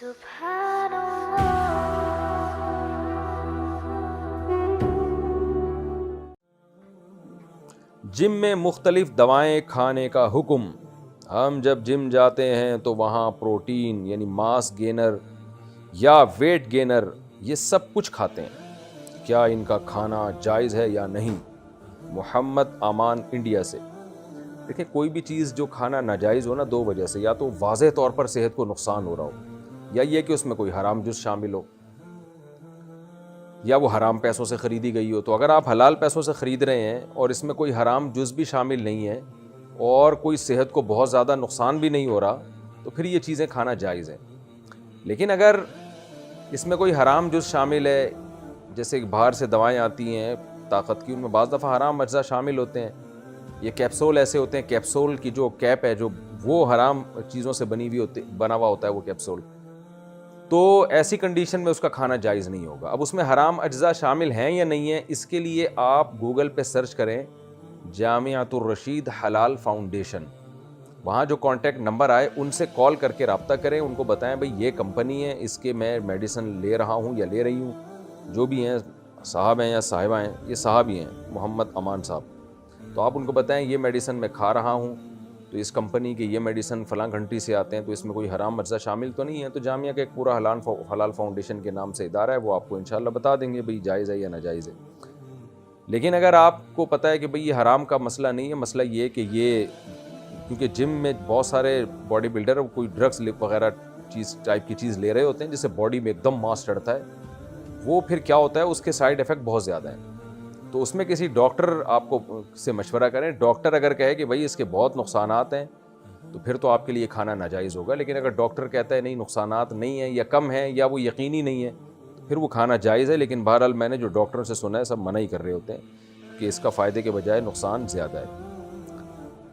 سبحان اللہ. جم میں مختلف دوائیں کھانے کا حکم. ہم جب جم جاتے ہیں تو وہاں پروٹین یعنی ماس گینر یا ویٹ گینر یہ سب کچھ کھاتے ہیں. کیا ان کا کھانا جائز ہے یا نہیں؟ محمد امان انڈیا سے. دیکھیں، کوئی بھی چیز جو کھانا ناجائز ہو نا، دو وجہ سے: یا تو واضح طور پر صحت کو نقصان ہو رہا ہو، یا یہ کہ اس میں کوئی حرام جز شامل ہو، یا وہ حرام پیسوں سے خریدی گئی ہو. تو اگر آپ حلال پیسوں سے خرید رہے ہیں اور اس میں کوئی حرام جز بھی شامل نہیں ہے اور کوئی صحت کو بہت زیادہ نقصان بھی نہیں ہو رہا، تو پھر یہ چیزیں کھانا جائز ہے. لیکن اگر اس میں کوئی حرام جز شامل ہے، جیسے باہر سے دوائیں آتی ہیں طاقت کی، ان میں بعض دفعہ حرام اجزاء شامل ہوتے ہیں. یہ کیپسول ایسے ہوتے ہیں، کیپسول کی جو کیپ ہے جو وہ حرام چیزوں سے بنا ہوا ہوتا ہے وہ کیپسول. تو ایسی کنڈیشن میں اس کا کھانا جائز نہیں ہوگا. اب اس میں حرام اجزاء شامل ہیں یا نہیں ہیں، اس کے لیے آپ گوگل پہ سرچ کریں جامعۃ الرشید حلال فاؤنڈیشن. وہاں جو کانٹیکٹ نمبر آئے ان سے کال کر کے رابطہ کریں، ان کو بتائیں بھئی یہ کمپنی ہے، اس کے میں میڈیسن لے رہا ہوں یا لے رہی ہوں. جو بھی ہیں، صاحب ہیں یا صاحبہ ہیں، یہ صاحب ہی ہیں، محمد امان صاحب. تو آپ ان کو بتائیں یہ میڈیسن میں کھا رہا ہوں، تو اس کمپنی کے یہ میڈیسن فلاں کنٹری سے آتے ہیں، تو اس میں کوئی حرام اجزاء شامل تو نہیں ہے. تو جامعہ کا ایک پورا حلال فاؤنڈیشن کے نام سے ادارہ ہے، وہ آپ کو انشاءاللہ بتا دیں گے بھئی جائز ہے یا ناجائز ہے. لیکن اگر آپ کو پتہ ہے کہ بھئی یہ حرام کا مسئلہ نہیں ہے، مسئلہ یہ ہے کہ یہ کیونکہ جم میں بہت سارے باڈی بلڈر کوئی ڈرگس وغیرہ ٹائپ کی چیز لے رہے ہوتے ہیں جس سے باڈی میں ایک دم ماس چڑھتا ہے، وہ پھر کیا ہوتا ہے، اس کے سائیڈ ایفیکٹ بہت زیادہ ہیں. تو اس میں کسی ڈاکٹر آپ کو سے مشورہ کریں. ڈاکٹر اگر کہے کہ بھئی اس کے بہت نقصانات ہیں، تو پھر تو آپ کے لیے کھانا ناجائز ہوگا. لیکن اگر ڈاکٹر کہتا ہے نہیں نقصانات نہیں ہیں یا کم ہیں یا وہ یقینی نہیں ہے، تو پھر وہ کھانا جائز ہے. لیکن بہرحال میں نے جو ڈاکٹروں سے سنا ہے سب منع ہی کر رہے ہوتے ہیں کہ اس کا فائدے کے بجائے نقصان زیادہ ہے.